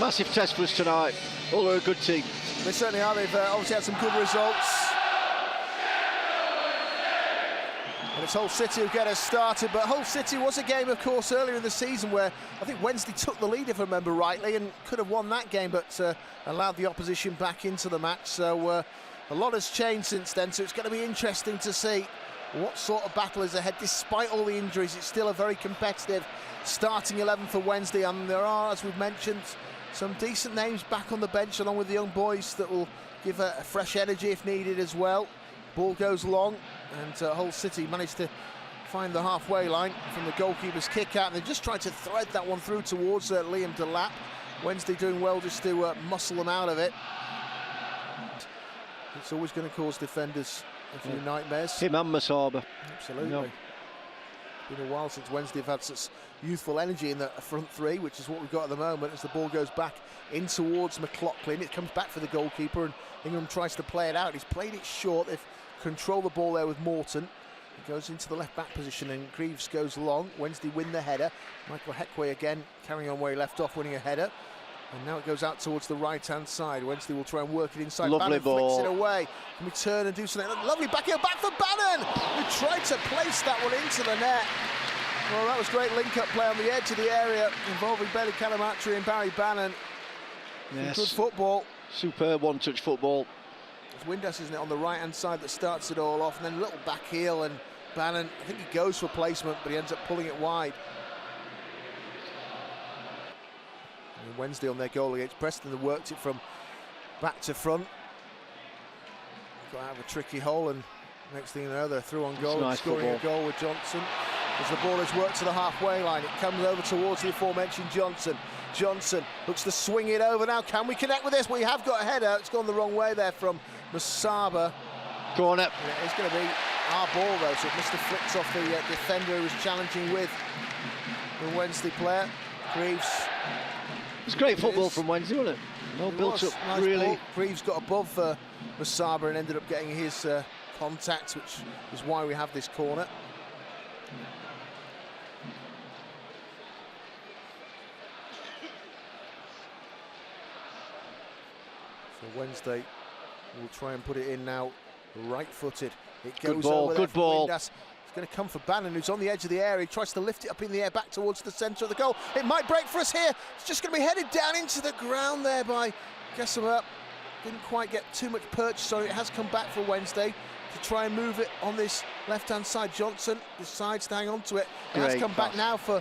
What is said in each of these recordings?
Massive test for us tonight. Hull are a good team. They certainly are. They've obviously had some good results. And it's Hull City who get us started, but Hull City was a game, of course, earlier in the season where I think Wednesday took the lead, if I remember rightly, and could have won that game, but allowed the opposition back into the match. So a lot has changed since then, so it's going to be interesting to see what sort of battle is ahead. Despite all the injuries, it's still a very competitive starting 11 for Wednesday, and there are, as we've mentioned, some decent names back on the bench along with the young boys that will give a fresh energy if needed as well. Ball goes long, and Hull City managed to find the halfway line from the goalkeeper's kick out, and they just tried to thread that one through towards Liam Delap. Wednesday doing well just to muscle them out of it. It's always going to cause defenders a few nightmares. Him and Masaba. Absolutely. No. It's been a while since Wednesday have had such youthful energy in the front three, which is what we've got at the moment. As the ball goes back in towards McLaughlin, it comes back for the goalkeeper, and Ingham tries to play it out. He's played it short. They've controlled the ball there with Morton. It goes into the left back position, and Greaves goes long. Wednesday win the header. Michael Heckway again carrying on where he left off, winning a header. And now it goes out towards the right-hand side. Wednesday will try and work it inside. Lovely Bannon ball. flicks it away. Can we turn and do something? Lovely back heel, back for Bannon, who tried to place that one into the net. Well, that was great link-up play on the edge of the area involving Bailey Calamatri and Barry Bannon. Yes. Good football. Superb one-touch football. It's Windass, isn't it, on the right-hand side that starts it all off, and then a little back heel, and Bannon, I think he goes for placement, but he ends up pulling it wide. And Wednesday on their goal against Preston, they worked it from back to front. Got out of a tricky hole, and next thing you know, they're through on goal, nice scoring football. a goal with Johnson. As the ball has worked to the halfway line, it comes over towards the aforementioned Johnson. Johnson looks to swing it over now. Can we connect with this? We have got a header. It's gone the wrong way there from Masaba. Corner. It's going to be our ball though, so it must have flicked off the defender who was challenging with the Wednesday player. Greaves. It's great football from Wednesday, wasn't it? Well built up, nice really. Ball. Greaves got above Masaba and ended up getting his contact, which is why we have this corner. So Wednesday will try and put it in now, right-footed. It goes good ball, over good ball. Windass. It's going to come for Bannon, who's on the edge of the area. He tries to lift it up in the air back towards the centre of the goal. It might break for us here. It's just going to be headed down into the ground there by Gessama. Didn't quite get too much purchase on it. It has come back for Wednesday to try and move it on this left-hand side. Johnson decides to hang on to it. It has come back now for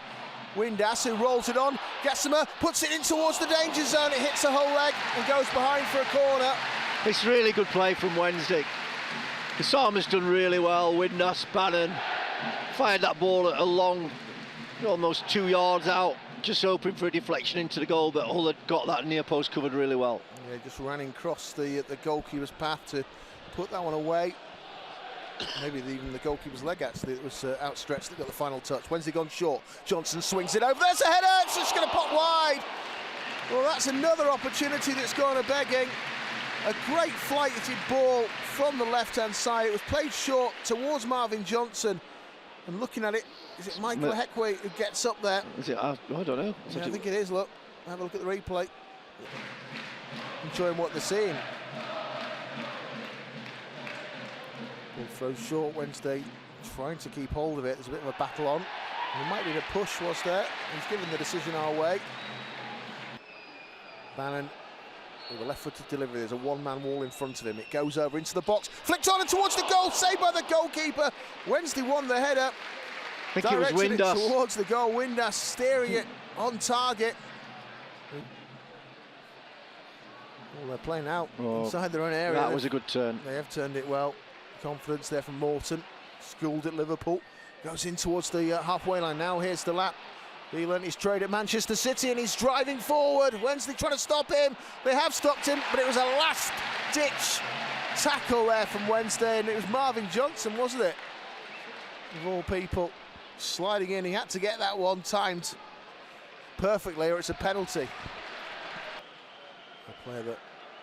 Windass, who rolls it on. Gessama puts it in towards the danger zone. It hits a whole leg and goes behind for a corner. It's really good play from Wednesday. Kasama's done really well. Windass, Bannon fired that ball at a long, almost 2 yards out, just hoping for a deflection into the goal, but Hull had got that near post covered really well. Yeah, just running across the goalkeeper's path to put that one away. Maybe even the goalkeeper's leg actually, it was outstretched that got the final touch. Wednesday gone short. Johnson swings it over. There's a header. It's just going to pop wide. Well, that's another opportunity that's gone a begging. A great flighted ball from the left-hand side. It was played short towards Marvin Johnson. And looking at it, is it Michael Heckway who gets up there? Is it? I don't know. Yeah, I think it is. Look, have a look at the replay. Enjoying what they're seeing. Ball throws short. Wednesday trying to keep hold of it. There's a bit of a battle on. And there might be a push, was there? He's given the decision our way. Bannon with a left-footed delivery. There's a one-man wall in front of him. It goes over into the box. Flicked on and towards the goal. Saved by the goalkeeper. Wednesday won the header. I think it was Windass. Towards the goal. Windass steering it on target. Well, they're playing out inside their own area. That was a good turn. They have turned it well. Confidence there from Morton. Schooled at Liverpool. Goes in towards the halfway line now. Here's the lap. He learnt his trade at Manchester City and he's driving forward. Wednesday trying to stop him. They have stopped him, but it was a last-ditch tackle there from Wednesday, and it was Marvin Johnson, wasn't it? Of all people, sliding in. He had to get that one timed perfectly or it's a penalty. A player that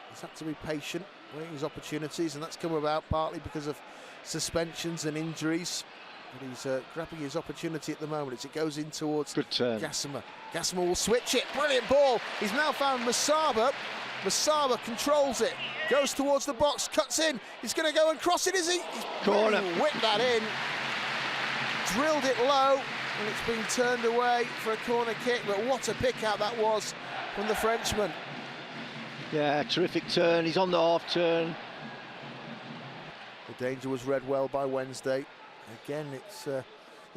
has had to be patient, waiting his opportunities, and that's come about partly because of suspensions and injuries. But he's grabbing his opportunity at the moment as it goes in towards Good turn. Gassama. Gassama will switch it. Brilliant ball. He's now found Masaba. Masaba controls it. Goes towards the box. Cuts in. He's going to go and cross it, is he? He's Corner. whipped that in. Drilled it low. And it's been turned away for a corner kick. But what a pick out that was from the Frenchman. Yeah, terrific turn. He's on the half turn. The danger was read well by Wednesday. Again, it's the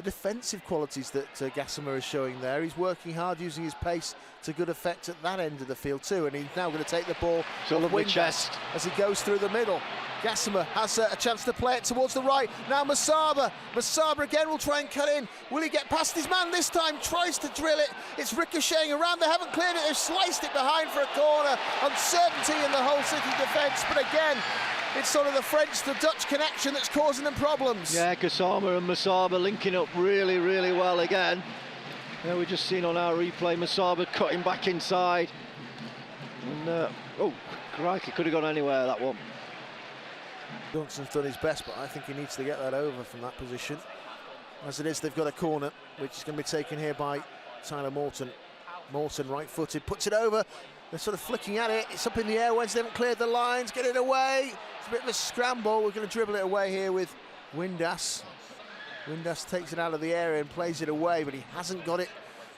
defensive qualities that Gassama is showing there. He's working hard, using his pace to good effect at that end of the field too, and he's now going to take the ball Lovely chest as he goes through the middle. Gassama has a chance to play it towards the right. Now Masaba. Masaba again will try and cut in. Will he get past his man this time? Tries to drill it. It's ricocheting around. They haven't cleared it. They've sliced it behind for a corner. Uncertainty in the Hull City defence, but again, it's sort of the French, the Dutch connection that's causing them problems. Yeah, Gassama and Masaba linking up really, really well again. Yeah, we've just seen on our replay Masaba cutting back inside. And, oh, crikey, could have gone anywhere, that one. Johnson's done his best, but I think he needs to get that over from that position. As it is, they've got a corner, which is going to be taken here by Tyler Morton. Morton, right-footed, puts it over. They're sort of flicking at it. It's up in the air. Wednesday haven't cleared the lines. Get it away. It's a bit of a scramble. We're going to dribble it away here with Windass. Windass takes it out of the area and plays it away, but he hasn't got it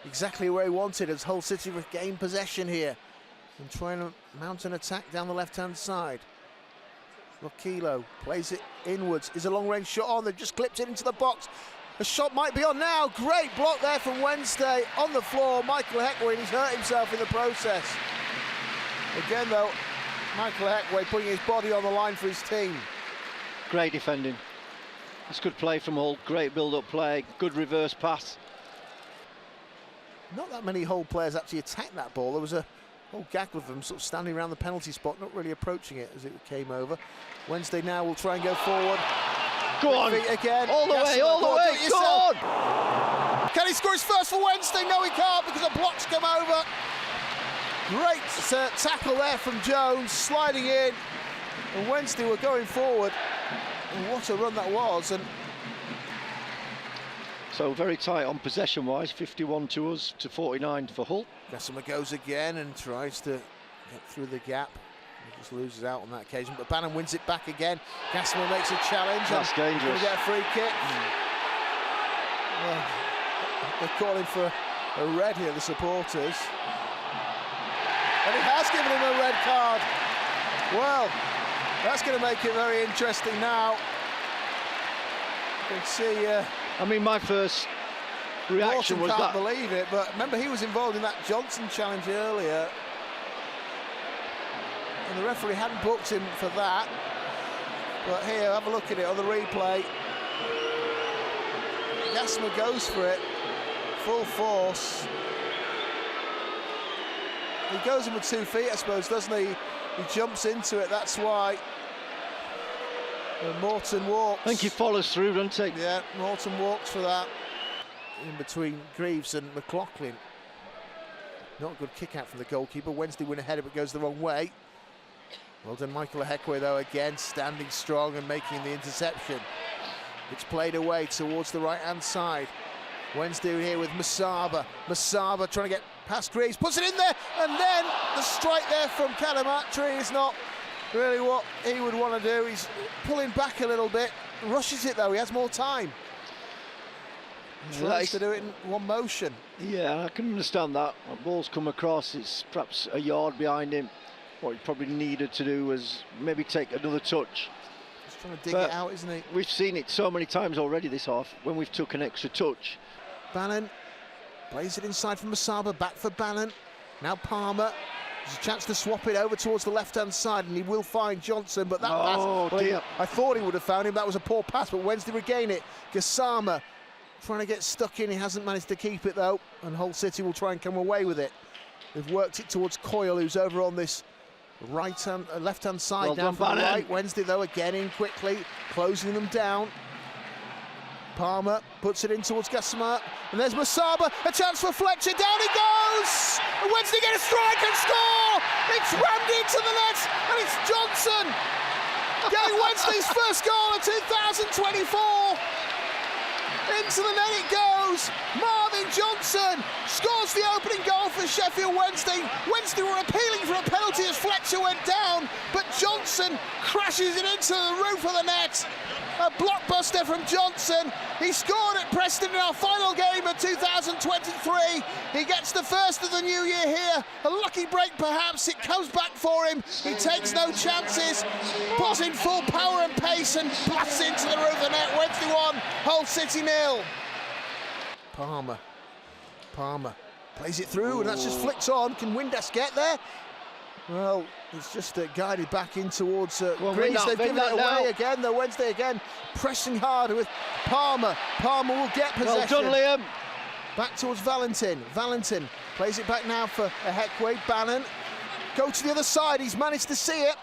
exactly where he wanted as Hull City regain possession here and trying to mount an attack down the left-hand side. Lokilo plays it inwards. Is a long-range shot on? They've just clipped it into the box. The shot might be on now. Great block there from Wednesday on the floor. Michael Heckway, he's hurt himself in the process. Again, though, Michael Heckway putting his body on the line for his team. Great defending. It's good play from Hull. Great build-up play. Good reverse pass. Not that many Hull players actually attacked that ball. There was a whole gag of them sort of standing around the penalty spot, not really approaching it as it came over. Wednesday now will try and go forward. Go on, again. All the way, all the way, go on! Can he score his first for Wednesday? No, he can't because the blocks come over. Great tackle there from Jones, sliding in. And Wednesday were going forward. And what a run that was. And so very tight on possession-wise, 51 to us to 49 for Hull. Gassama goes again and tries to get through the gap. He just loses out on that occasion, but Bannon wins it back again. Gassama makes a challenge. That's dangerous. Get a free kick. Well, they're calling for a red here, the supporters. And he has given him a red card. Well, that's going to make it very interesting now. You can see... I mean, my first reaction was that... can't believe it, but remember he was involved in that Johnson challenge earlier. And the referee hadn't booked him for that. But here, have a look at it on the replay. Gassama goes for it, full force. He goes in with 2 feet, I suppose, doesn't he? He jumps into it, that's why. And Morton walks. I think he follows through, doesn't he? Yeah, Morton walks for that. In between Greaves and McLaughlin. Not a good kick out from the goalkeeper. Wednesday win ahead, but goes the wrong way. Well done, Michael Heckway, though, again, standing strong and making the interception. It's played away towards the right-hand side. Wednesday here with Masaba. Masaba trying to get past Greaves, puts it in there, and then the strike there from Kalamatri is not really what he would want to do. He's pulling back a little bit, rushes it though, he has more time. Tries to do it in one motion. Yeah, I can understand that. When ball's come across, it's perhaps a yard behind him. What he probably needed to do was maybe take another touch. He's trying to dig it out, isn't he? We've seen it so many times already this half, when we've took an extra touch. Bannon plays it inside from Masaba, back for Bannon. Now Palmer, there's a chance to swap it over towards the left-hand side, and he will find Johnson, but that pass, dear. I thought he would have found him. That was a poor pass, but Wednesday regain it. Gassama trying to get stuck in, he hasn't managed to keep it though, and Hull City will try and come away with it. They've worked it towards Coyle, who's over on this left-hand side, well down done, from the right. Wednesday though again in quickly, closing them down. Palmer puts it in towards Gassama, and there's Masaba, a chance for Fletcher, down he goes! And Wednesday get a strike and score! It's rammed into the net, and it's Johnson getting Wednesday's first goal of 2024. Into the net it goes. Marvin Johnson scores the opening goal for Sheffield Wednesday. Wednesday were appealing for a penalty as Fletcher went down, but Johnson crashes it into the roof of the net. A blockbuster from Johnson. He scored at Preston in our final game of 2023. He gets the first of the new year here. A lucky break perhaps. It comes back for him. He takes no chances. Puts in full power and pace and blasts into the roof of the net. Wednesday 1, Hull City 0. Palmer plays it through, and that's just flicks on. Can Windass get there? Well, it's just guided back in towards Greece. They've given it away again, though. Wednesday again pressing harder with Palmer. Palmer will get possession. Well done, Liam. Back towards Valentin. Valentin plays it back now for Heckway. Bannon. Go to the other side. He's managed to see it.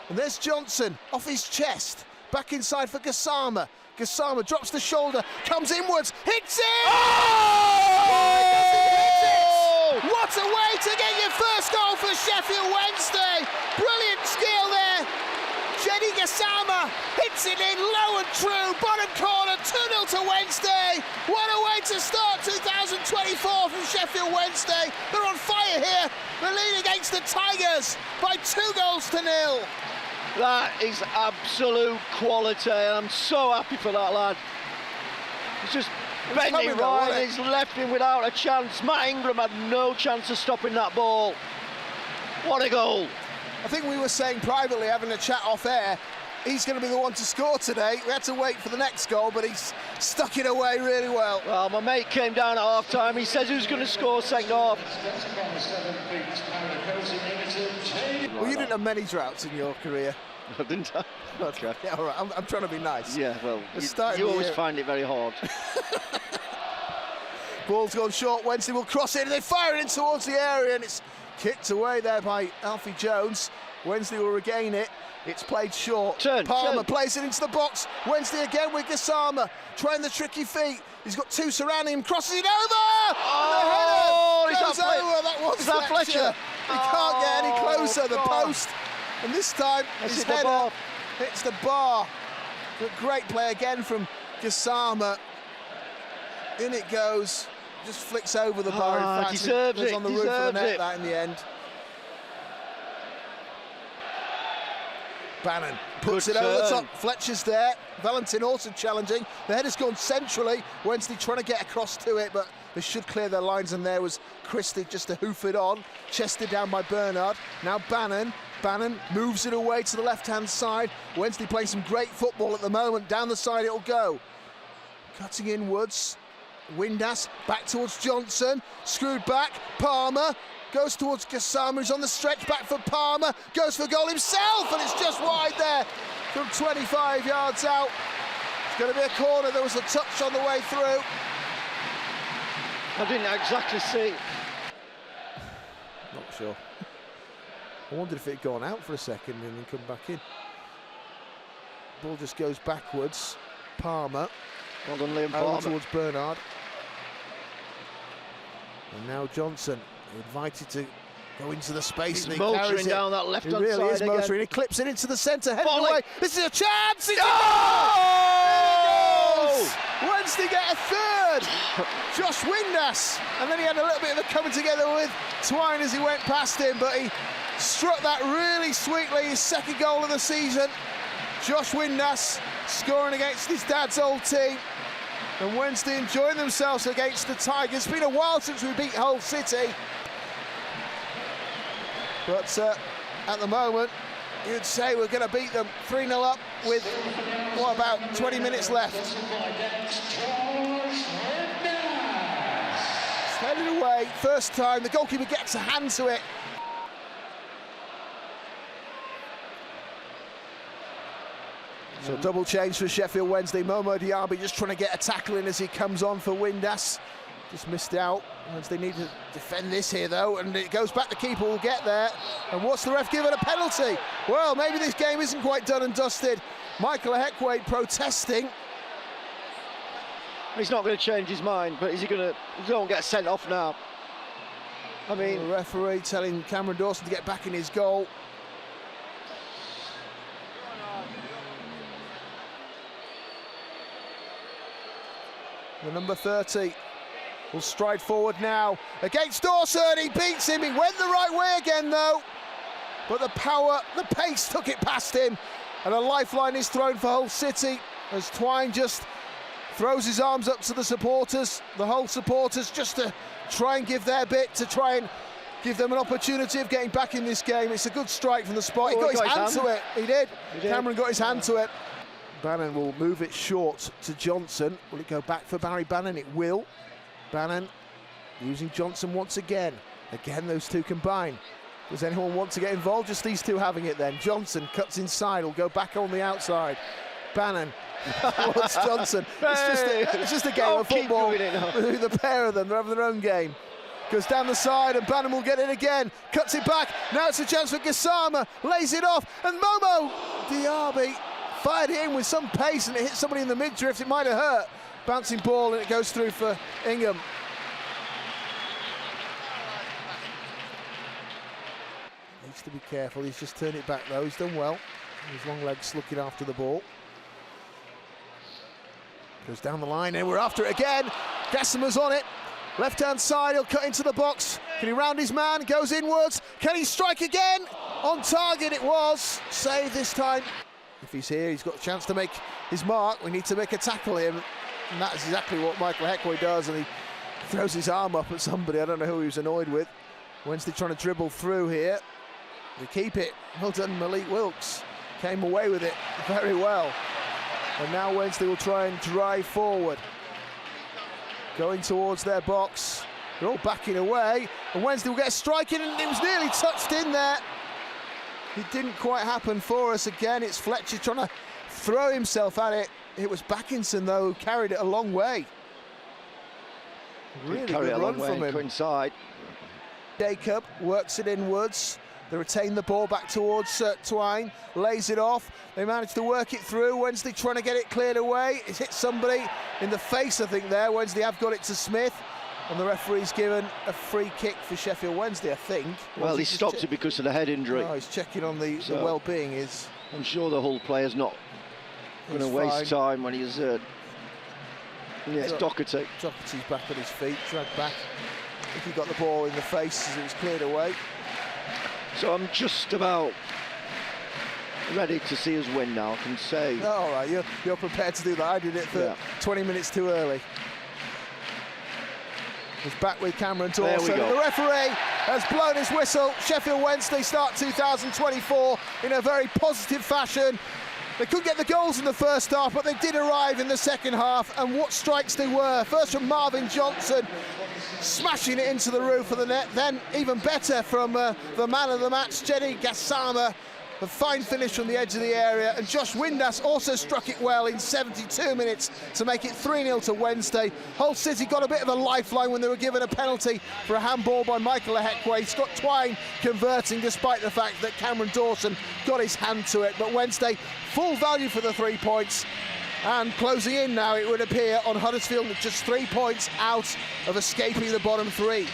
And there's Johnson off his chest. Back inside for Gassama. Gassama drops the shoulder, comes inwards, hits it! Oh! What a way to get your first goal for Sheffield Wednesday! Brilliant skill there. Jenny Gassama hits it in low and true, bottom corner, 2-0 to Wednesday. What a way to start 2024 from Sheffield Wednesday. They're on fire here. They're leading against the Tigers by 2-0. That is absolute quality. I'm so happy for that lad. He's just bending right, he's left him without a chance. Matt Ingram had no chance of stopping that ball. What a goal. I think we were saying privately, having a chat off air, he's going to be the one to score today. We had to wait for the next goal, but he's stuck it away really well. Well, my mate came down at half-time. He says who's going to score second half. Well, you didn't have many droughts in your career. I didn't I? Okay. Yeah, all right. I'm trying to be nice. Yeah, well, you always find it very hard. Ball's gone short. Wednesday will cross it, and they fire it in towards the area, and it's kicked away there by Alfie Jones. Wednesday will regain it. It's played short. Palmer plays it into the box. Wednesday again with Gassama, trying the tricky feet. He's got two surrounding him, crosses it over! Oh, the goes over. That was Fletcher. He can't get any closer, the post. And this time, his header hits the bar. But great play again from Gassama. In it goes. Just flicks over the bar. In fact, deserves it. On the roof of the net, that in the end. Bannon puts it over the top. Fletcher's there. Valentin also challenging. The header's gone centrally. Wednesday trying to get across to it, but they should clear their lines, and there was Christie just to hoof it on. Chested down by Bernard. Now Bannon. Bannon moves it away to the left-hand side. Wednesday playing some great football at the moment. Down the side it'll go. Cutting inwards. Windass back towards Johnson. Screwed back. Palmer. Goes towards Gassama, who's on the stretch back for Palmer. Goes for goal himself, and it's just wide there from 25 yards out. It's going to be a corner. There was a touch on the way through. I didn't exactly see. Not sure. I wondered if it had gone out for a second and then come back in. Ball just goes backwards. Palmer. Well done, Liam Palmer. Over towards Bernard. And now Johnson, invited to go into the space. He's motoring down that left-hand side. He really is motoring. Again. He clips it into the centre, heading away. This is a chance. It's Wednesday get a third. Josh Windass, and then he had a little bit of a coming together with Twine as he went past him, but he struck that really sweetly. His second goal of the season. Josh Windass scoring against his dad's old team. And Wednesday enjoying themselves against the Tigers. It's been a while since we beat Hull City. But at the moment, you'd say we're going to beat them 3-0 up with, what, about 20 minutes left. It's headed away, first time. The goalkeeper gets a hand to it. So double change for Sheffield Wednesday. Momo Diaby just trying to get a tackle in as he comes on for Windass. Just missed out. Wednesday need to defend this here though, and it goes back. The keeper will get there. And what's the ref giving? A penalty? Well, maybe this game isn't quite done and dusted. Michael Heckway protesting. He's not going to change his mind, but is he going to? He don't get sent off now. I mean, the referee telling Cameron Dawson to get back in his goal. The number 30 will stride forward now against Dawson. He beats him. He went the right way again though, but the power, the pace took it past him, and a lifeline is thrown for Hull City as Twine just throws his arms up to the supporters, the Hull supporters, just to try and give their bit, to try and give them an opportunity of getting back in this game. It's a good strike from the spot. He got his hand to it. He did. Cameron got his hand to it. Bannon will move it short to Johnson. Will it go back for Barry Bannon? It will. Bannon using Johnson once again. Again, those two combine. Does anyone want to get involved? Just these two having it then. Johnson cuts inside, will go back on the outside. Bannon towards Johnson. It's just a game of football. The pair of them, they're having their own game. Goes down the side and Bannon will get it again. Cuts it back. Now it's a chance for Gassama. Lays it off. And Momo Diaby fired it in with some pace and it hit somebody in the mid-drift. It might have hurt. Bouncing ball and it goes through for Ingham. Needs to be careful. He's just turned it back though. He's done well. His long legs looking after the ball. Goes down the line and we're after it again. Gassama's on it. Left-hand side, he'll cut into the box. Can he round his man? Goes inwards. Can he strike again? On target it was. Save this time. If he's here, he's got a chance to make his mark. We need to make a tackle here. And that's exactly what Michael Heckway does. And he throws his arm up at somebody. I don't know who he was annoyed with. Wednesday trying to dribble through here. They keep it. Well done, Malik Wilkes. Came away with it very well. And now Wednesday will try and drive forward. Going towards their box. They're all backing away. And Wednesday will get a strike in, and it was nearly touched in there. It didn't quite happen for us again. It's Fletcher trying to throw himself at it. It was Backinson, though, who carried it a long way. Really good run from him. Inside. Jacob works it inwards. They retain the ball back towards Twine, lays it off. They manage to work it through. Wednesday trying to get it cleared away. It's hit somebody in the face, I think, there. Wednesday have got it to Smith. And the referee's given a free kick for Sheffield Wednesday, I think. Well, he stopped it because of the head injury. Oh, he's checking on the well-being. I'm sure the Hull player's not going to waste time when he's... yeah, it's Doherty. Doherty's back on his feet, dragged back. I think he got the ball in the face as it was cleared away. So I'm just about ready to see us win now, I can say. Oh, all right, you're prepared to do that. I did it for 20 minutes too early. He's back with Cameron Dawson. The referee has blown his whistle. Sheffield Wednesday start 2024 in a very positive fashion. They couldn't get the goals in the first half, but they did arrive in the second half, and what strikes they were. First from Marvin Johnson, smashing it into the roof of the net, then even better from the man of the match, Jenny Gassama. A fine finish from the edge of the area, and Josh Windass also struck it well in 72 minutes to make it 3-0 to Wednesday. Hull City got a bit of a lifeline when they were given a penalty for a handball by Michael Heckway. Scott Twine converting despite the fact that Cameron Dawson got his hand to it, but Wednesday full value for the 3 points. And closing in now, it would appear, on Huddersfield, just 3 points out of escaping the bottom three.